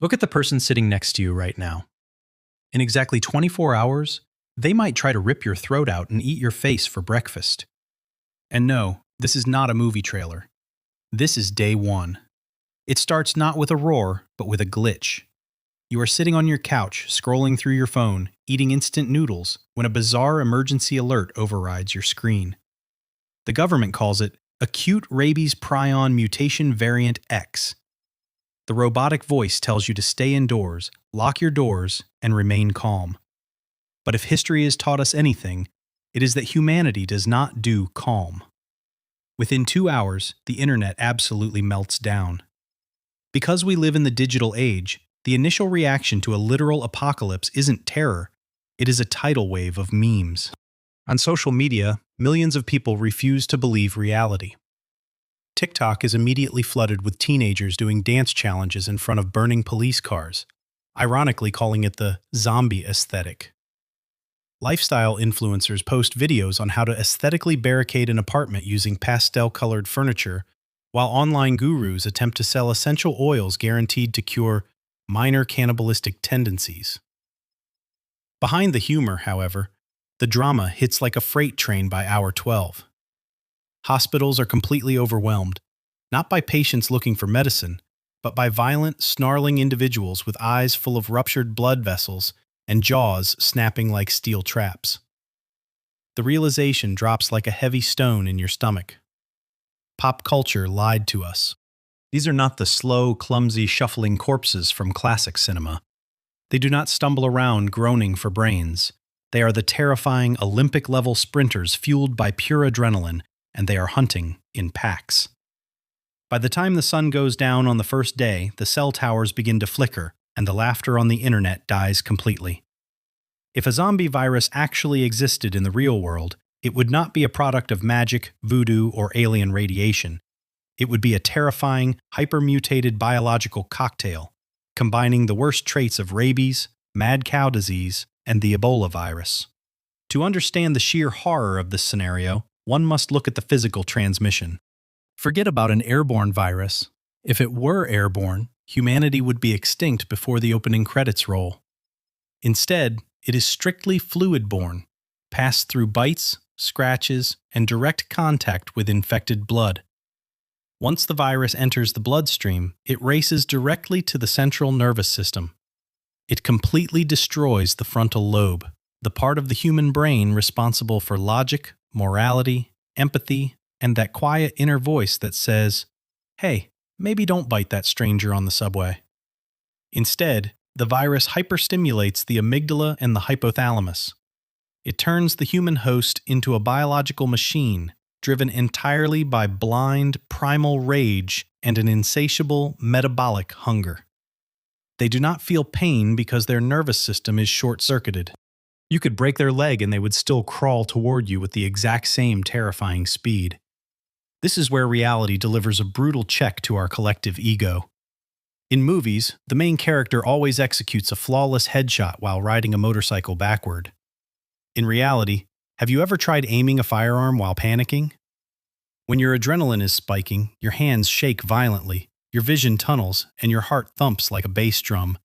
Look at the person sitting next to you right now. In exactly 24 hours, they might try to rip your throat out and eat your face for breakfast. And no, this is not a movie trailer. This is day one. It starts not with a roar, but with a glitch. You are sitting on your couch, scrolling through your phone, eating instant noodles, when a bizarre emergency alert overrides your screen. The government calls it acute rabies prion mutation variant X. The robotic voice tells you to stay indoors, lock your doors, and remain calm. But if history has taught us anything, it is that humanity does not do calm. Within 2 hours, the internet absolutely melts down. Because we live in the digital age, the initial reaction to a literal apocalypse isn't terror, it is a tidal wave of memes. On social media, millions of people refuse to believe reality. TikTok is immediately flooded with teenagers doing dance challenges in front of burning police cars, ironically calling it the zombie aesthetic. Lifestyle influencers post videos on how to aesthetically barricade an apartment using pastel-colored furniture, while online gurus attempt to sell essential oils guaranteed to cure minor cannibalistic tendencies. Behind the humor, however, the drama hits like a freight train by hour 12. Hospitals are completely overwhelmed, not by patients looking for medicine, but by violent, snarling individuals with eyes full of ruptured blood vessels and jaws snapping like steel traps. The realization drops like a heavy stone in your stomach. Pop culture lied to us. These are not the slow, clumsy, shuffling corpses from classic cinema. They do not stumble around groaning for brains. They are the terrifying Olympic-level sprinters fueled by pure adrenaline, and they are hunting in packs. By the time the sun goes down on the first day, the cell towers begin to flicker, and the laughter on the internet dies completely. If a zombie virus actually existed in the real world, it would not be a product of magic, voodoo, or alien radiation. It would be a terrifying, hyper-mutated biological cocktail, combining the worst traits of rabies, mad cow disease, and the Ebola virus. To understand the sheer horror of this scenario, one must look at the physical transmission. Forget about an airborne virus. If it were airborne, humanity would be extinct before the opening credits roll. Instead, it is strictly fluid-borne, passed through bites, scratches, and direct contact with infected blood. Once the virus enters the bloodstream, it races directly to the central nervous system. It completely destroys the frontal lobe, the part of the human brain responsible for logic, morality, empathy, and that quiet inner voice that says, "Hey, maybe don't bite that stranger on the subway." Instead, the virus hyperstimulates the amygdala and the hypothalamus. It turns the human host into a biological machine driven entirely by blind, primal rage and an insatiable metabolic hunger. They do not feel pain because their nervous system is short-circuited. You could break their leg and they would still crawl toward you with the exact same terrifying speed. This is where reality delivers a brutal check to our collective ego. In movies, the main character always executes a flawless headshot while riding a motorcycle backward. In reality, have you ever tried aiming a firearm while panicking? When your adrenaline is spiking, your hands shake violently, your vision tunnels, and your heart thumps like a bass drum.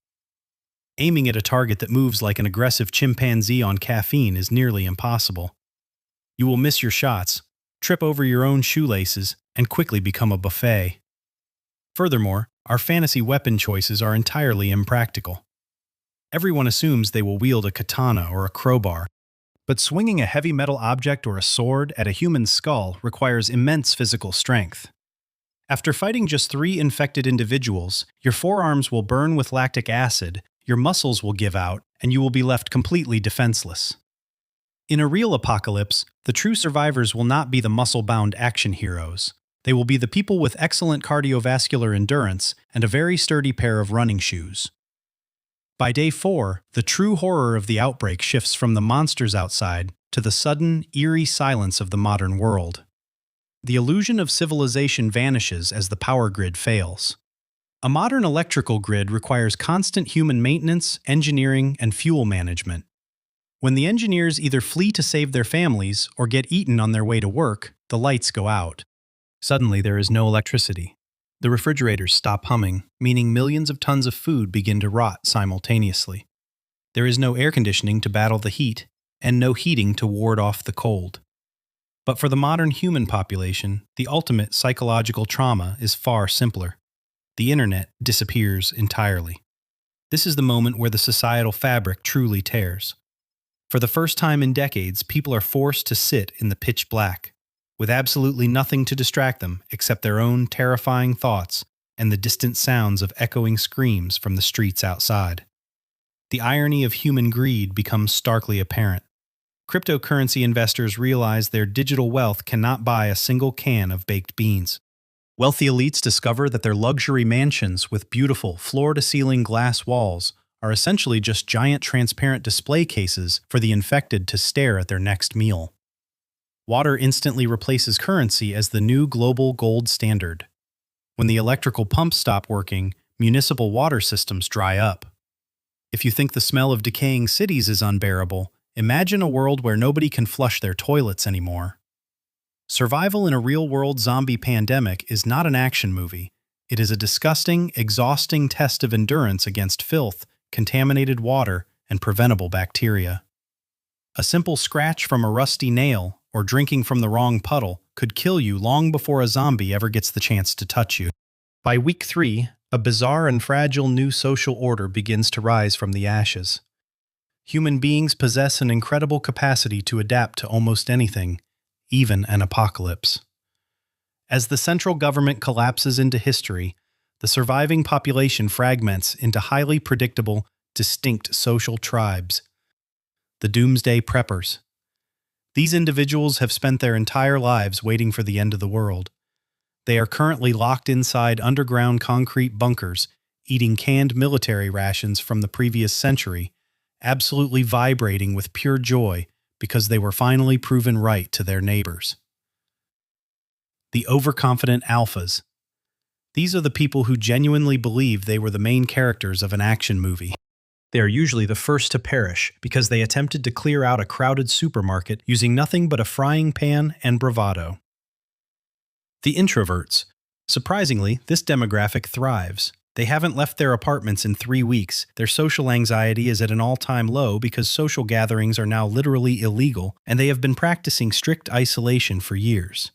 Aiming at a target that moves like an aggressive chimpanzee on caffeine is nearly impossible. You will miss your shots, trip over your own shoelaces, and quickly become a buffet. Furthermore, our fantasy weapon choices are entirely impractical. Everyone assumes they will wield a katana or a crowbar, but swinging a heavy metal object or a sword at a human skull requires immense physical strength. After fighting just 3 infected individuals, your forearms will burn with lactic acid, your muscles will give out, and you will be left completely defenseless. In a real apocalypse, the true survivors will not be the muscle-bound action heroes. They will be the people with excellent cardiovascular endurance and a very sturdy pair of running shoes. By day 4, the true horror of the outbreak shifts from the monsters outside to the sudden, eerie silence of the modern world. The illusion of civilization vanishes as the power grid fails. A modern electrical grid requires constant human maintenance, engineering, and fuel management. When the engineers either flee to save their families or get eaten on their way to work, the lights go out. Suddenly there is no electricity. The refrigerators stop humming, meaning millions of tons of food begin to rot simultaneously. There is no air conditioning to battle the heat, and no heating to ward off the cold. But for the modern human population, the ultimate psychological trauma is far simpler. The internet disappears entirely. This is the moment where the societal fabric truly tears. For the first time in decades, people are forced to sit in the pitch black, with absolutely nothing to distract them except their own terrifying thoughts and the distant sounds of echoing screams from the streets outside. The irony of human greed becomes starkly apparent. Cryptocurrency investors realize their digital wealth cannot buy a single can of baked beans. Wealthy elites discover that their luxury mansions with beautiful floor-to-ceiling glass walls are essentially just giant transparent display cases for the infected to stare at their next meal. Water instantly replaces currency as the new global gold standard. When the electrical pumps stop working, municipal water systems dry up. If you think the smell of decaying cities is unbearable, imagine a world where nobody can flush their toilets anymore. Survival in a real-world zombie pandemic is not an action movie. It is a disgusting, exhausting test of endurance against filth, contaminated water, and preventable bacteria. A simple scratch from a rusty nail or drinking from the wrong puddle could kill you long before a zombie ever gets the chance to touch you. By week 3, a bizarre and fragile new social order begins to rise from the ashes. Human beings possess an incredible capacity to adapt to almost anything, even an apocalypse. As the central government collapses into history, the surviving population fragments into highly predictable, distinct social tribes. The Doomsday Preppers. These individuals have spent their entire lives waiting for the end of the world. They are currently locked inside underground concrete bunkers, eating canned military rations from the previous century, absolutely vibrating with pure joy because they were finally proven right to their neighbors. The overconfident alphas. These are the people who genuinely believe they were the main characters of an action movie. They are usually the first to perish because they attempted to clear out a crowded supermarket using nothing but a frying pan and bravado. The introverts. Surprisingly, this demographic thrives. They haven't left their apartments in 3 weeks. Their social anxiety is at an all-time low because social gatherings are now literally illegal, and they have been practicing strict isolation for years.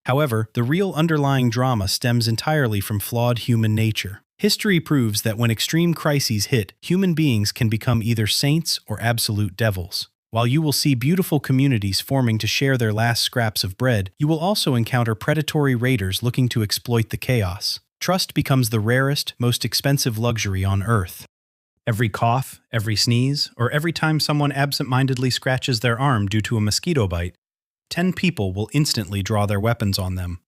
However, the real underlying drama stems entirely from flawed human nature. History proves that when extreme crises hit, human beings can become either saints or absolute devils. While you will see beautiful communities forming to share their last scraps of bread, you will also encounter predatory raiders looking to exploit the chaos. Trust becomes the rarest, most expensive luxury on Earth. Every cough, every sneeze, or every time someone absent-mindedly scratches their arm due to a mosquito bite, 10 people will instantly draw their weapons on them.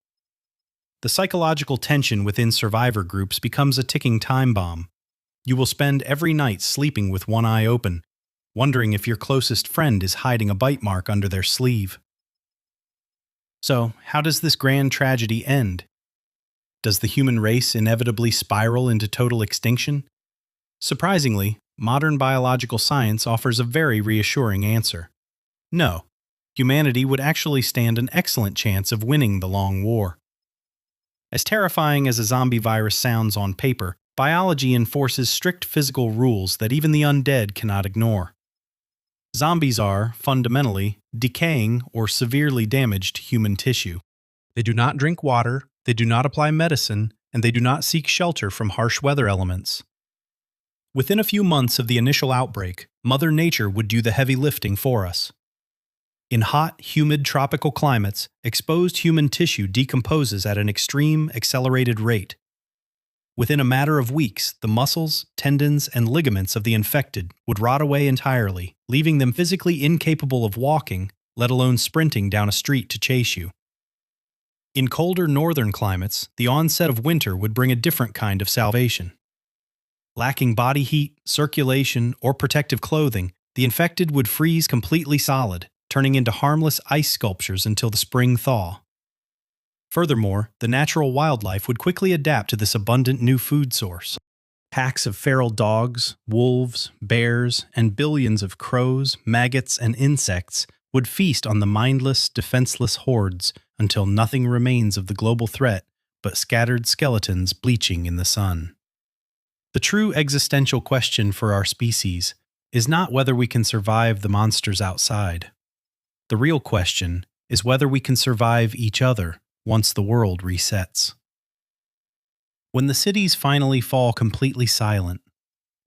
The psychological tension within survivor groups becomes a ticking time bomb. You will spend every night sleeping with one eye open, wondering if your closest friend is hiding a bite mark under their sleeve. So, how does this grand tragedy end? Does the human race inevitably spiral into total extinction? Surprisingly, modern biological science offers a very reassuring answer. No, humanity would actually stand an excellent chance of winning the long war. As terrifying as a zombie virus sounds on paper, biology enforces strict physical rules that even the undead cannot ignore. Zombies are, fundamentally, decaying or severely damaged human tissue. They do not drink water, they do not apply medicine, and they do not seek shelter from harsh weather elements. Within a few months of the initial outbreak, Mother Nature would do the heavy lifting for us. In hot, humid tropical climates, exposed human tissue decomposes at an extreme, accelerated rate. Within a matter of weeks, the muscles, tendons, and ligaments of the infected would rot away entirely, leaving them physically incapable of walking, let alone sprinting down a street to chase you. In colder northern climates, the onset of winter would bring a different kind of salvation. Lacking body heat, circulation, or protective clothing, the infected would freeze completely solid, turning into harmless ice sculptures until the spring thaw. Furthermore, the natural wildlife would quickly adapt to this abundant new food source. Packs of feral dogs, wolves, bears, and billions of crows, maggots, and insects would feast on the mindless, defenseless hordes until nothing remains of the global threat but scattered skeletons bleaching in the sun. The true existential question for our species is not whether we can survive the monsters outside. The real question is whether we can survive each other once the world resets. When the cities finally fall completely silent,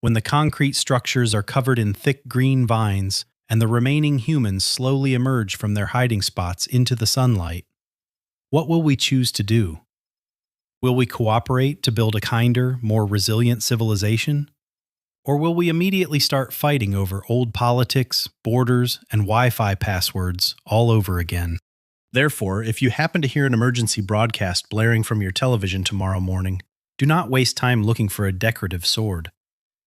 when the concrete structures are covered in thick green vines and the remaining humans slowly emerge from their hiding spots into the sunlight, what will we choose to do? Will we cooperate to build a kinder, more resilient civilization? Or will we immediately start fighting over old politics, borders, and Wi-Fi passwords all over again? Therefore, if you happen to hear an emergency broadcast blaring from your television tomorrow morning, do not waste time looking for a decorative sword.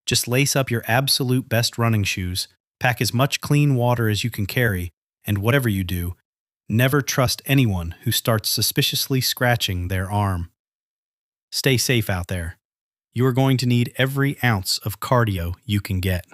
Just lace up your absolute best running shoes, pack as much clean water as you can carry, and whatever you do, never trust anyone who starts suspiciously scratching their arm. Stay safe out there. You are going to need every ounce of cardio you can get.